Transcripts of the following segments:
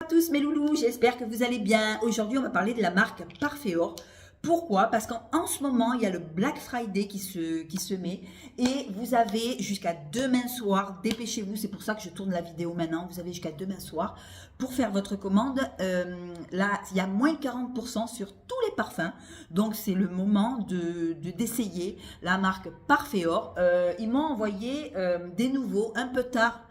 À tous mes loulous, j'espère que vous allez bien. Aujourd'hui, on va parler de la marque Parfeor. Pourquoi? Parce qu'en ce moment, il y a le Black Friday qui se met et vous avez jusqu'à demain soir, dépêchez-vous, c'est pour ça que je tourne la vidéo maintenant, vous avez jusqu'à demain soir pour faire votre commande. Là, il y a moins 40% sur tous les parfums, donc c'est le moment d'essayer la marque Parfeor. Ils m'ont envoyé des nouveaux un peu tard.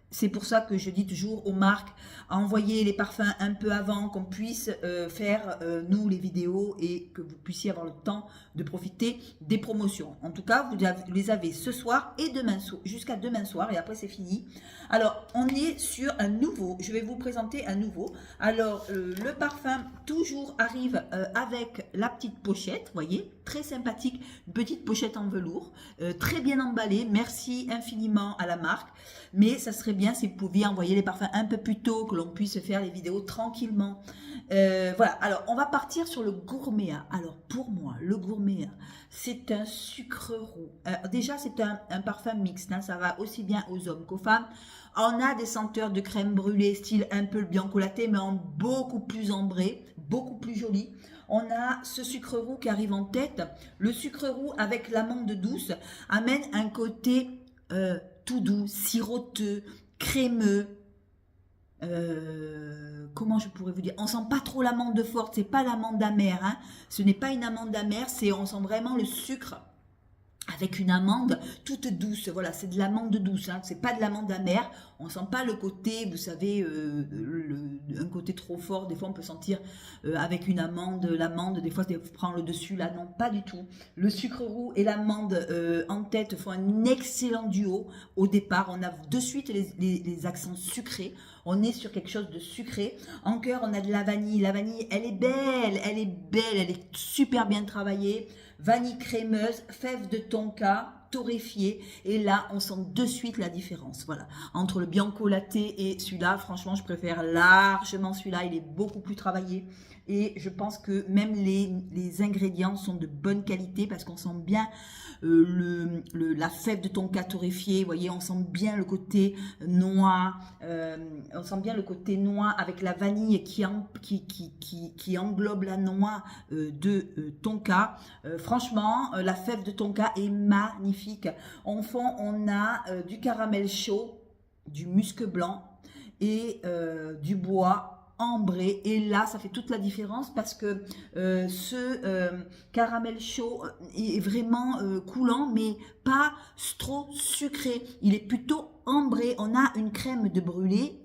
C'est pour ça que je dis toujours aux marques, envoyer les parfums un peu avant, qu'on puisse faire, nous, les vidéos et que vous puissiez avoir le temps de profiter des promotions. En tout cas, vous les avez ce soir et demain jusqu'à demain soir et après c'est fini. Alors, on est sur un nouveau, je vais vous présenter un nouveau. Alors, le parfum toujours arrive avec la petite pochette, vous voyez, très sympathique, une petite pochette en velours, très bien emballée, merci infiniment à la marque, mais ça serait bien si vous pouviez envoyer les parfums un peu plus tôt, que l'on puisse faire les vidéos tranquillement. Voilà, alors on va partir sur le Gourméa. Alors pour moi, le Gourméa, c'est un sucre roux. Déjà, c'est un parfum mixte, hein, ça va aussi bien aux hommes qu'aux femmes. On a des senteurs de crème brûlée, style un peu le bianco latte, mais en beaucoup plus ambré, beaucoup plus joli. On a ce sucre roux qui arrive en tête. Le sucre roux avec l'amande douce amène un côté tout doux, siroteux, crémeux. Comment je pourrais vous dire, on sent pas trop l'amande forte, c'est pas l'amande amère, hein. Ce n'est pas une amande amère, on sent vraiment le sucre avec une amande toute douce. Voilà, c'est de l'amande douce, hein. C'est pas de l'amande amère. On sent pas le côté, vous savez, un côté trop fort. Des fois, on peut sentir avec une amande, l'amande, des fois, prend le dessus. Là, non, pas du tout. Le sucre roux et l'amande en tête font un excellent duo. Au départ, on a de suite les accents sucrés. On est sur quelque chose de sucré. En cœur, on a de la vanille. La vanille, elle est belle, elle est belle, elle est super bien travaillée. Vanille crémeuse, fèves de tonka, torréfiée. Et là, on sent de suite la différence. Voilà. Entre le bianco latte et celui-là, franchement, je préfère largement celui-là. Il est beaucoup plus travaillé. Et je pense que même les ingrédients sont de bonne qualité parce qu'on sent bien la fève de tonka torréfiée. Vous voyez, on sent bien le côté noix. On sent bien le côté noix avec la vanille qui englobe la noix de tonka. Franchement, la fève de tonka est magnifique. En fond, on a du caramel chaud, du musc blanc et du bois ambré, et là ça fait toute la différence parce que caramel chaud est vraiment coulant mais pas trop sucré, il est plutôt ambré. On a une crème brûlée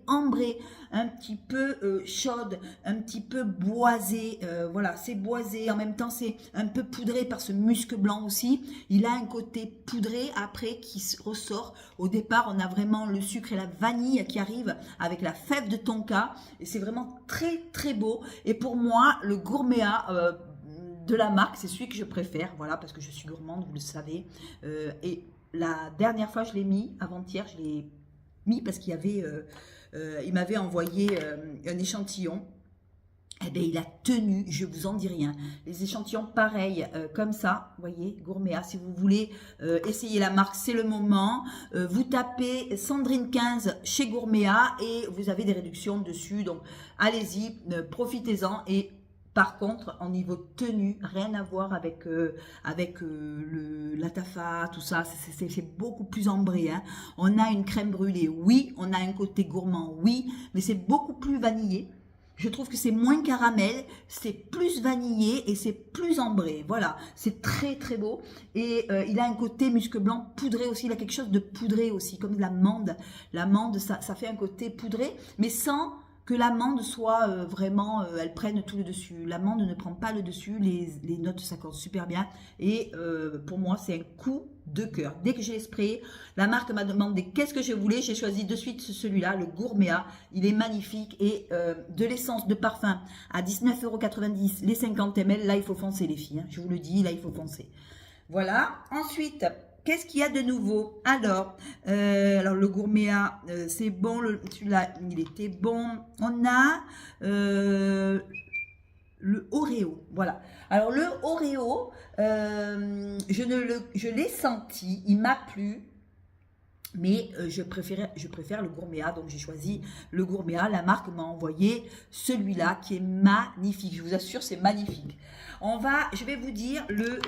ambrée, un petit peu chaude, un petit peu boisée. Voilà, c'est boisé, en même temps c'est un peu poudré par ce musc blanc aussi. Il a un côté poudré après qui ressort. Au départ, on a vraiment le sucre et la vanille qui arrivent avec la fève de tonka, et c'est vraiment très très beau. Et pour moi, le Gourméa de la marque, c'est celui que je préfère, voilà, parce que je suis gourmande, vous le savez. Et la dernière fois, je l'ai mis, avant-hier, je l'ai mis parce qu'il y avait, il m'avait envoyé un échantillon. Eh bien, il a tenu, je vous en dis rien. Les échantillons pareils, comme ça, vous voyez, Gourméa, si vous voulez essayer la marque, c'est le moment. Vous tapez Sandrine 15 chez Gourméa et vous avez des réductions dessus. Donc, allez-y, profitez-en. Et par contre, en niveau tenue, rien à voir avec, la Tafa, tout ça, c'est beaucoup plus ambré, hein. On a une crème brûlée, oui, on a un côté gourmand, oui, mais c'est beaucoup plus vanillé. Je trouve que c'est moins caramel, c'est plus vanillé et c'est plus ambré. Voilà, c'est très très beau. Et il a un côté musc blanc poudré aussi, il a quelque chose de poudré aussi, comme de l'amande. L'amande, ça fait un côté poudré, mais sans que l'amande soit vraiment, elle prenne tout le dessus. L'amande ne prend pas le dessus, les notes s'accordent super bien. Et pour moi, c'est un coup de cœur. Dès que j'ai sprayé, la marque m'a demandé qu'est-ce que je voulais. J'ai choisi de suite celui-là, le Gourméa. Il est magnifique. Et de l'essence de parfum à 19,90 €, les 50 ml. Là, il faut foncer les filles, hein. Je vous le dis, là, il faut foncer. Voilà. Ensuite, qu'est-ce qu'il y a de nouveau? Alors le Gourméa, c'est bon, celui-là, il était bon. On a le Oreo, voilà. Alors le Oreo, je l'ai senti, il m'a plu. Mais je préfère le Gourméa, donc j'ai choisi le Gourméa. La marque m'a envoyé celui-là qui est magnifique. Je vous assure, c'est magnifique. Je vais vous dire le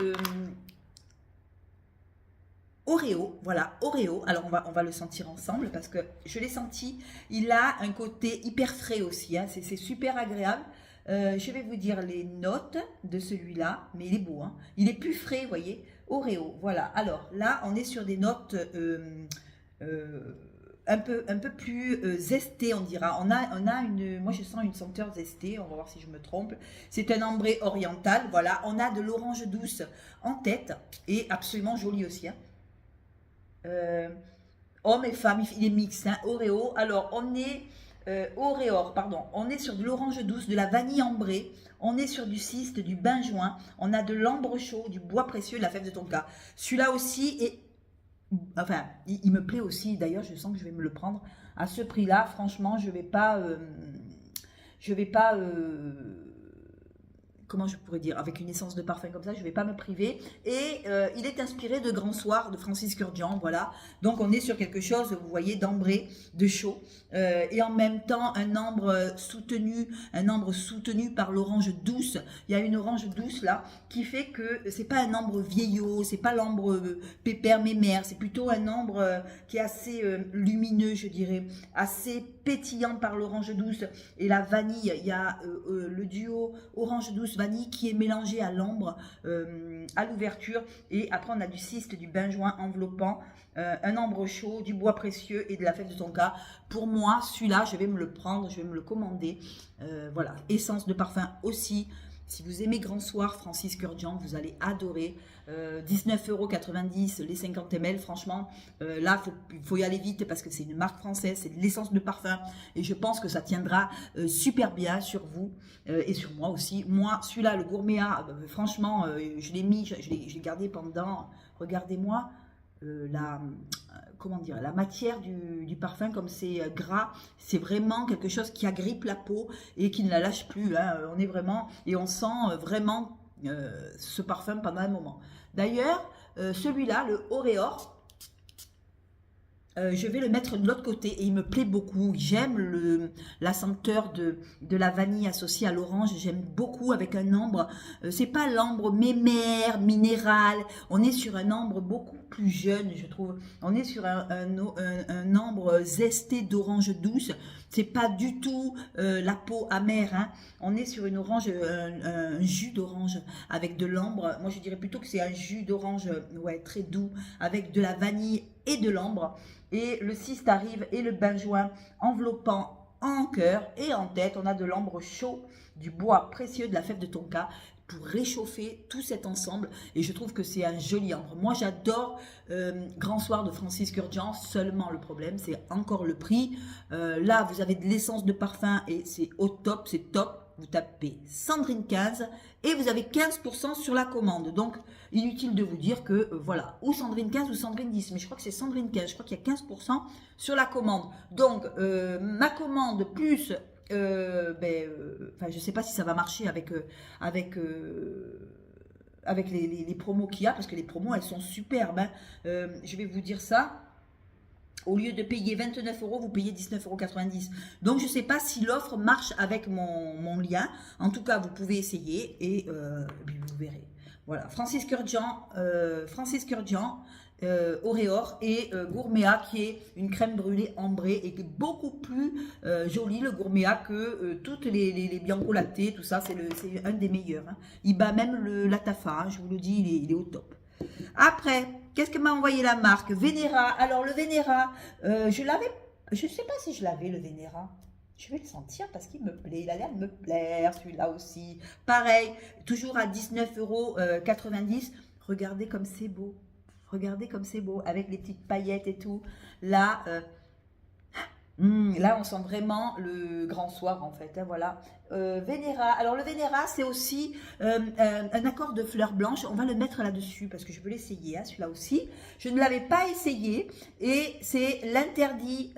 Oreo. Voilà, Oreo. Alors on va le sentir ensemble parce que je l'ai senti. Il a un côté hyper frais aussi. Hein. C'est super agréable. Je vais vous dire les notes de celui-là, mais il est beau. Hein. Il est plus frais, vous voyez. Oreo. Voilà. Alors là, on est sur des notes. Un peu plus zesté, on dira. Moi je sens une senteur zestée, on va voir si je me trompe. C'est un ambré oriental, voilà. On a de l'orange douce en tête et absolument joli aussi. Hein. Hommes et femmes, il est mixte, hein. Oreo. Alors on est Oreor, pardon. On est sur de l'orange douce, de la vanille ambrée. On est sur du cyste, du benjoin. On a de l'ambre chaud, du bois précieux, de la fève de tonka. Celui-là aussi est. Enfin, il me plaît aussi. D'ailleurs, je sens que je vais me le prendre à ce prix-là. Franchement, je vais pas, comment je pourrais dire, avec une essence de parfum comme ça, je ne vais pas me priver. Et il est inspiré de Grand Soir de Francis Kurkdjian, voilà. Donc on est sur quelque chose, vous voyez, d'ambré, de chaud, et en même temps un ambre soutenu par l'orange douce. Il y a une orange douce là qui fait que c'est pas un ambre vieillot, c'est pas l'ambre pépère mémère, c'est plutôt un ambre qui est assez lumineux, je dirais, assez pétillant par l'orange douce et la vanille. Il y a le duo orange douce vanille qui est mélangé à l'ambre à l'ouverture, et après on a du cyste, du benjoin enveloppant, un ambre chaud, du bois précieux et de la fève de tonka. Pour moi, celui-là, je vais me le prendre, je vais me le commander. Voilà, essence de parfum aussi. Si vous aimez Grand Soir, Francis Kurkdjian, vous allez adorer. 19,90 € les 50 ml. Franchement, là, il faut y aller vite parce que c'est une marque française, c'est de l'essence de parfum. Et je pense que ça tiendra super bien sur vous et sur moi aussi. Moi, celui-là, le Gourméa, franchement, je l'ai mis, je l'ai gardé pendant, regardez-moi, comment dire, la matière du parfum, comme c'est gras, c'est vraiment quelque chose qui agrippe la peau et qui ne la lâche plus. Hein. On est vraiment, et on sent vraiment ce parfum pendant un moment. D'ailleurs, celui-là, le Oreor, je vais le mettre de l'autre côté et il me plaît beaucoup. J'aime la senteur de la vanille associée à l'orange. J'aime beaucoup avec un ambre. C'est pas l'ambre mémère, minéral. On est sur un ambre beaucoup plus jeune, je trouve. On est sur un ambre zesté d'orange douce. C'est pas du tout la peau amère. Hein. On est sur une orange, un jus d'orange avec de l'ambre. Moi, je dirais plutôt que c'est un jus d'orange, ouais, très doux, avec de la vanille et de l'ambre. Et le cyste arrive et le benjoin enveloppant en cœur et en tête. On a de l'ambre chaud, du bois précieux, de la fève de tonka pour réchauffer tout cet ensemble. Et je trouve que c'est un joli ambre. Moi, j'adore Grand Soir de Francis Kurkdjian. Seulement, le problème, c'est encore le prix. Là, vous avez de l'essence de parfum et c'est au top, c'est top. Vous tapez Sandrine 15 et vous avez 15% sur la commande. Donc, inutile de vous dire que, voilà, ou Sandrine 15 ou Sandrine 10. Mais je crois que c'est Sandrine 15. Je crois qu'il y a 15% sur la commande. Donc, ma commande plus... je ne sais pas si ça va marcher avec les promos qu'il y a, parce que les promos, elles sont superbes. Hein. Je vais vous dire ça. Au lieu de payer 29 €, vous payez 19,90 €. Donc, je ne sais pas si l'offre marche avec mon lien. En tout cas, vous pouvez essayer et vous verrez. Voilà, Francis Kurkdjian, Oreor et Gourméa, qui est une crème brûlée ambrée et qui est beaucoup plus jolie, le Gourméa, que toutes les Bianco Latte, tout ça. C'est un des meilleurs. Hein. Il bat même la Tafa, hein, je vous le dis, il est au top. Après, qu'est-ce que m'a envoyé la marque? Vénéra. Alors, le Vénéra, je ne sais pas si je l'avais, le Vénéra. Je vais le sentir parce qu'il me plaît. Il a l'air de me plaire, celui-là aussi. Pareil, toujours à 19,90 €. Regardez comme c'est beau. Regardez comme c'est beau, avec les petites paillettes et tout. Là, Là, on sent vraiment le grand soir, en fait, hein, voilà. Vénéra, alors le Vénéra, c'est aussi un accord de fleurs blanches. On va le mettre là-dessus parce que je veux l'essayer, hein, celui-là aussi. Je ne l'avais pas essayé et c'est l'interdit.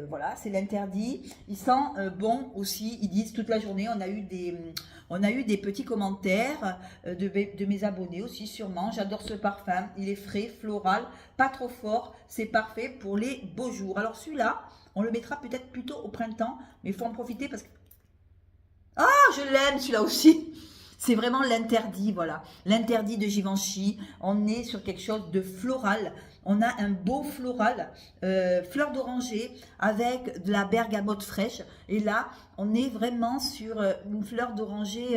Voilà, c'est l'interdit. Il sent bon aussi. Ils disent toute la journée. On a eu des petits commentaires de mes abonnés aussi, sûrement. J'adore ce parfum. Il est frais, floral, pas trop fort. C'est parfait pour les beaux jours. Alors celui-là, on le mettra peut-être plutôt au printemps, mais il faut en profiter parce que... Ah, je l'aime celui-là aussi. C'est vraiment l'interdit, voilà. L'interdit de Givenchy. On est sur quelque chose de floral. On a un beau floral, fleur d'oranger avec de la bergamote fraîche. Et là, on est vraiment sur une fleur d'oranger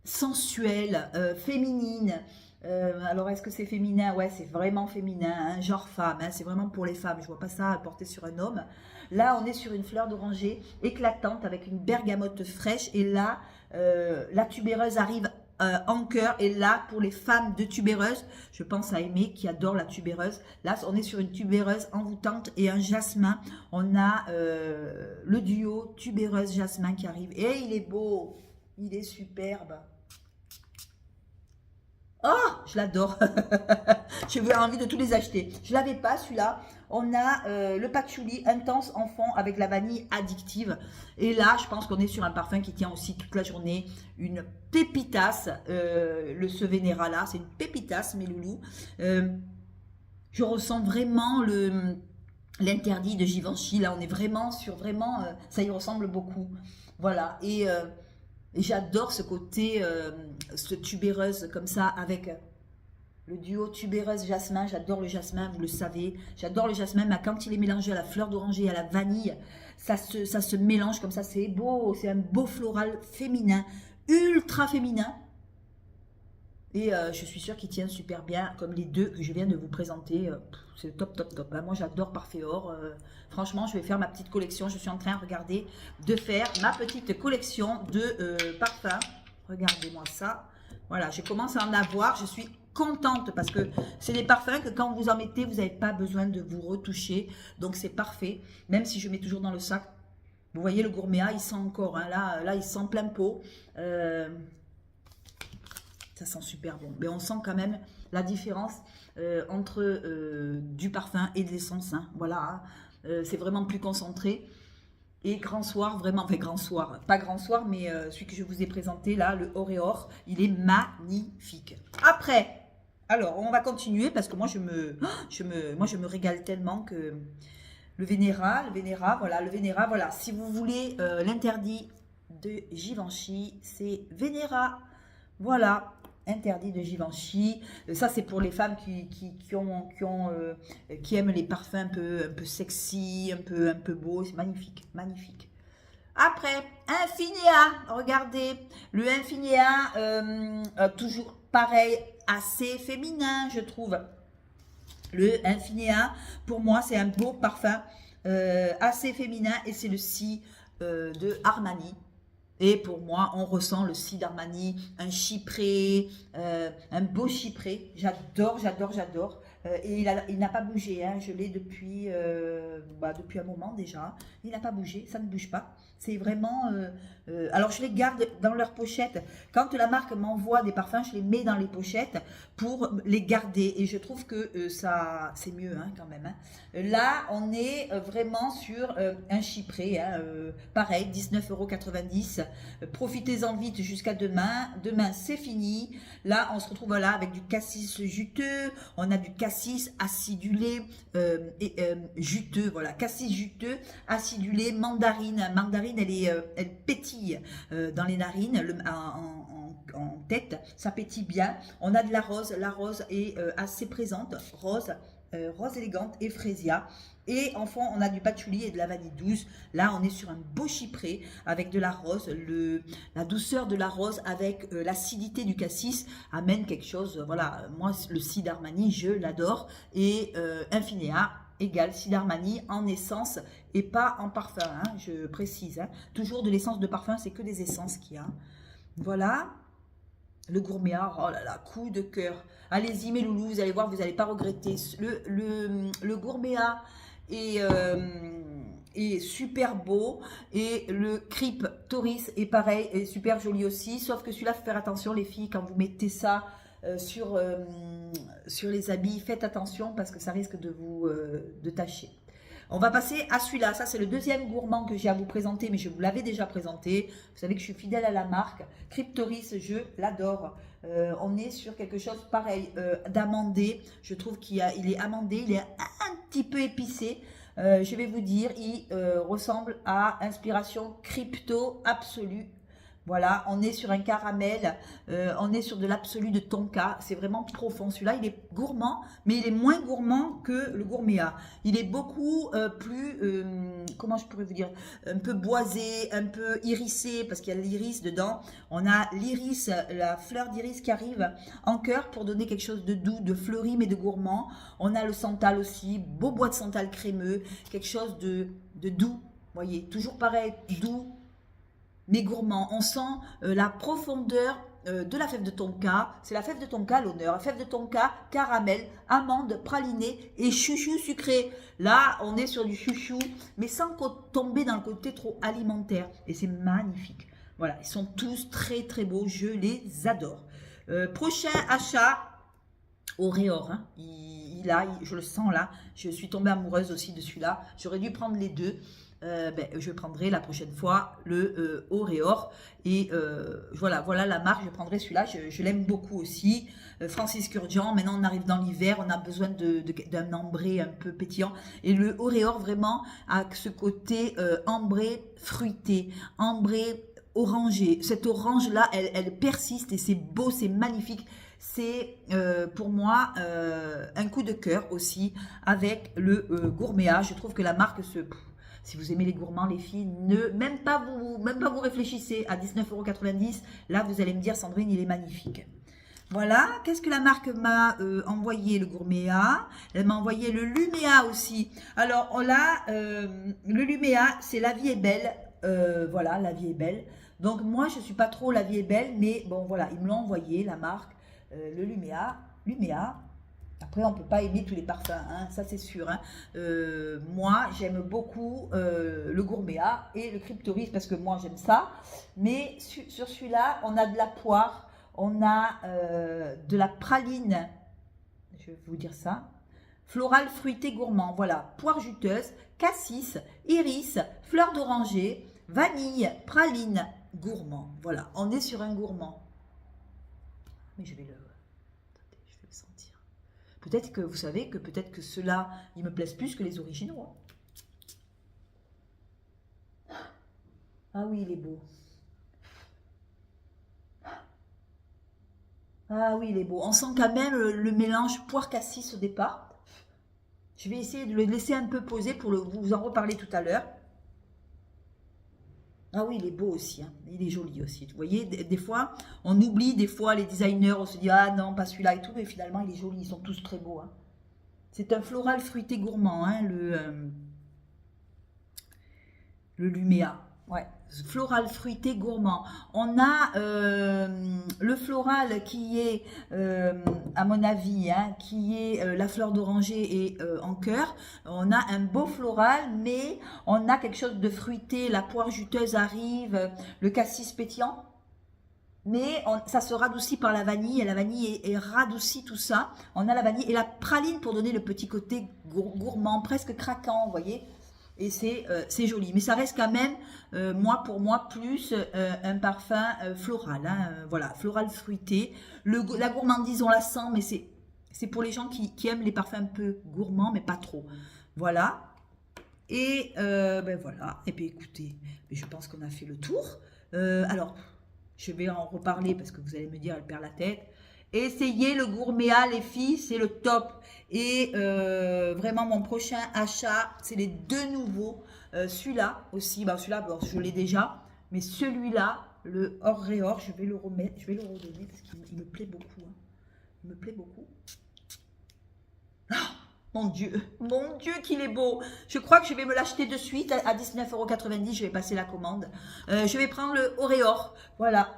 sensuelle, féminine. Alors, est-ce que c'est féminin? Ouais, c'est vraiment féminin, hein, genre femme. Hein, c'est vraiment pour les femmes. Je vois pas ça porté sur un homme. Là, on est sur une fleur d'oranger éclatante avec une bergamote fraîche. Et là, la tubéreuse arrive en cœur. Et là, pour les femmes de tubéreuse, je pense à Aimée qui adore la tubéreuse. Là, on est sur une tubéreuse envoûtante et un jasmin. On a le duo tubéreuse-jasmin qui arrive. Et il est beau, il est superbe. Oh, je l'adore. J'ai envie de tous les acheter. Je ne l'avais pas celui-là. On a le patchouli intense en fond avec la vanille addictive. Et là, je pense qu'on est sur un parfum qui tient aussi toute la journée. Une pépitasse. Ce Vénéra là, c'est une pépitasse, mes loulous. Je ressens vraiment l'interdit de Givenchy. Là, on est vraiment sur ça y ressemble beaucoup. Voilà. Et j'adore ce côté, ce tubéreuse comme ça avec le duo tubéreuse-jasmin. J'adore le jasmin, vous le savez. J'adore le jasmin, mais quand il est mélangé à la fleur d'oranger et à la vanille, ça se mélange comme ça. C'est beau, c'est un beau floral féminin, ultra féminin. Et je suis sûre qu'il tient super bien, comme les deux que je viens de vous présenter. C'est top, top, top. Moi, j'adore Parfeor. Franchement, je vais faire ma petite collection. Je suis en train, regardez, de faire ma petite collection de parfums. Regardez-moi ça. Voilà, je commence à en avoir. Je suis contente parce que c'est des parfums que quand vous en mettez, vous n'avez pas besoin de vous retoucher. Donc, c'est parfait. Même si je mets toujours dans le sac. Vous voyez, le Gourméa, il sent encore. Hein, là, il sent plein pot. Ça sent super bon. Mais on sent quand même la différence entre du parfum et de l'essence. Hein. Voilà, hein. C'est vraiment plus concentré. Et Grand Soir, vraiment, enfin Grand Soir, pas Grand Soir, mais celui que je vous ai présenté là, le Auréor, il est magnifique. Après, alors on va continuer parce que moi je me régale tellement que le Vénéra, voilà. Si vous voulez l'interdit de Givenchy, c'est Vénéra. Voilà, interdit de Givenchy. Ça, c'est pour les femmes qui aiment les parfums un peu sexy, un peu beau. C'est magnifique, magnifique. Après, Infinea. Regardez, le Infinea, toujours pareil, assez féminin, je trouve. Le Infinea, pour moi, c'est un beau parfum assez féminin et c'est le Si de Armani. Et pour moi, on ressent le Si d'Armani, un chypré, un beau chypré. J'adore, j'adore, j'adore. Et il n'a pas bougé, hein. Je l'ai depuis un moment déjà. Il n'a pas bougé, ça ne bouge pas. C'est vraiment... alors, je les garde dans leur pochette. Quand la marque m'envoie des parfums, je les mets dans les pochettes pour les garder. Et je trouve que ça, c'est mieux hein, quand même. Hein. Là, on est vraiment sur un chypré. Hein, pareil, 19,90 €. Profitez-en vite jusqu'à demain. Demain, c'est fini. Là, on se retrouve voilà, avec du cassis juteux. On a du cassis acidulé et juteux. Voilà, cassis juteux, acidulé, mandarine. Mandarine, elle pétille dans les narines, en tête. Ça pétille bien. On a de la rose. La rose est assez présente. Rose élégante et frésia. Et en fond, on a du patchouli et de la vanille douce. Là, on est sur un beau chypré avec de la rose. La douceur de la rose avec l'acidité du cassis amène quelque chose. Voilà, moi, le Si d'Armani, je l'adore. Et Infinea égale Si d'Armani en essence et pas en parfum. Hein, je précise. Hein. Toujours de l'essence de parfum, c'est que des essences qu'il y a. Voilà. Le Gourméa, oh là là, coup de cœur. Allez-y mes loulous, vous allez voir, vous n'allez pas regretter. Le Gourméa, et super beau. Et le Cryptoris est pareil, est super joli aussi. Sauf que celui-là, il faut faire attention les filles, quand vous mettez ça sur les habits, faites attention parce que ça risque de vous de tacher. On va passer à celui-là. Ça, c'est le deuxième gourmand que j'ai à vous présenter, mais je vous l'avais déjà présenté. Vous savez que je suis fidèle à la marque. Cryptoris, je l'adore. On est sur quelque chose pareil, d'amandé. Je trouve il est amandé, il est un petit peu épicé. Je vais vous dire, il ressemble à inspiration crypto absolue. Voilà, on est sur un caramel, on est sur de l'absolu de tonka, c'est vraiment profond. Celui-là, il est gourmand, mais il est moins gourmand que le gourméa. Il est beaucoup plus, comment je pourrais vous dire, un peu boisé, un peu irisé, parce qu'il y a l'iris dedans. On a l'iris, la fleur d'iris qui arrive en cœur pour donner quelque chose de doux, de fleuri, mais de gourmand. On a le santal aussi, beau bois de santal crémeux, quelque chose de doux, voyez, toujours pareil, doux, mais gourmand. On sent la profondeur de la fève de tonka. C'est la fève de tonka à l'honneur. La fève de tonka, caramel, amande, praliné et chouchou sucré. Là, on est sur du chouchou, mais sans tomber dans le côté trop alimentaire. Et c'est magnifique. Voilà, ils sont tous très très beaux. Je les adore. Prochain achat, Auréor. Hein. Je le sens là. Je suis tombée amoureuse aussi de celui-là. J'aurais dû prendre les deux. Je prendrai la prochaine fois le Auréor et voilà la marque, je prendrai celui-là, je l'aime beaucoup aussi. Francis Kurkdjian, maintenant on arrive dans l'hiver, on a besoin d'un ambré un peu pétillant et le Auréor vraiment a ce côté ambré fruité, ambré orangé. Cette orange là elle persiste et c'est beau, c'est magnifique. C'est pour moi un coup de cœur aussi avec le gourméa. Je trouve que la marque si vous aimez les gourmands, les filles, même pas vous réfléchissez à 19,90 €. Là, vous allez me dire, Sandrine, il est magnifique. Voilà, qu'est-ce que la marque m'a envoyé? Le gourméa. Elle m'a envoyé le Luméa aussi. Alors là, le Luméa, c'est La vie est belle. Voilà, La vie est belle. Donc moi, je ne suis pas trop La vie est belle, mais bon, voilà, ils me l'ont envoyé, la marque. Le Luméa. Après, on ne peut pas aimer tous les parfums, hein, ça c'est sûr. Hein. Moi, j'aime beaucoup le gourméa et le Cryptoris parce que moi j'aime ça. Mais sur celui-là, on a de la poire, on a de la praline, je vais vous dire ça. Floral fruité gourmand, voilà, poire juteuse, cassis, iris, fleur d'oranger, vanille, praline, gourmand. Voilà, on est sur un gourmand. Mais je vais le sentir. Peut-être que vous savez que peut-être que ceux-là, ils me plaisent plus que les originaux. Hein. Ah oui, il est beau. Ah oui, il est beau. On sent quand même le mélange poire-cassis au départ. Je vais essayer de le laisser un peu poser pour vous en reparler tout à l'heure. Ah oui, il est beau aussi, hein. Il est joli aussi. Vous voyez, des fois, on oublie, des fois, les designers, on se dit, ah non, pas celui-là et tout, mais finalement, il est joli, ils sont tous très beaux. Hein. C'est un floral fruité gourmand, hein, le Luméa. Ouais, floral fruité gourmand. On a le floral qui est, à mon avis, hein, qui est la fleur d'oranger et en cœur. On a un beau floral, mais on a quelque chose de fruité. La poire juteuse arrive, le cassis pétillant. Mais ça se radoucit par la vanille, et la vanille est radoucie tout ça. On a la vanille et la praline pour donner le petit côté gourmand, presque craquant, vous voyez. Et c'est joli, mais ça reste quand même, pour moi, plus un parfum floral. Hein, voilà, floral fruité. La gourmandise, on la sent, mais c'est pour les gens qui aiment les parfums un peu gourmands, mais pas trop. Voilà. Et voilà. Et puis écoutez, je pense qu'on a fait le tour. Alors, je vais en reparler parce que vous allez me dire, elle perd la tête. Essayez le gourméa, les filles, c'est le top. Et vraiment, mon prochain achat, c'est les deux nouveaux. Celui-là aussi, celui-là, je l'ai déjà. Mais celui-là, le Auréor, je vais le remettre, je vais le redonner parce qu'il me plaît beaucoup. Hein. Il me plaît beaucoup. Oh, mon Dieu qu'il est beau. Je crois que je vais me l'acheter de suite à 19,90 €. Je vais passer la commande. Je vais prendre le Auréor. Voilà.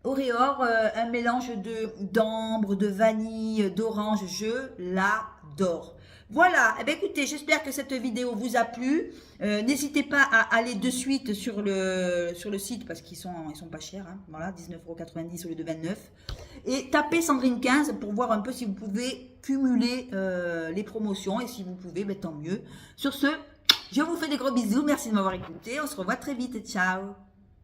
Auréor, un mélange d'ambre, de vanille, d'orange, je l'adore. Voilà, eh bien, écoutez, j'espère que cette vidéo vous a plu. N'hésitez pas à aller de suite sur le site parce qu'ils sont pas chers. Hein. Voilà, 19,90 € au lieu de 29. Et tapez Sandrine 15 pour voir un peu si vous pouvez cumuler les promotions. Et si vous pouvez, ben, tant mieux. Sur ce, je vous fais des gros bisous. Merci de m'avoir écouté. On se revoit très vite. Ciao.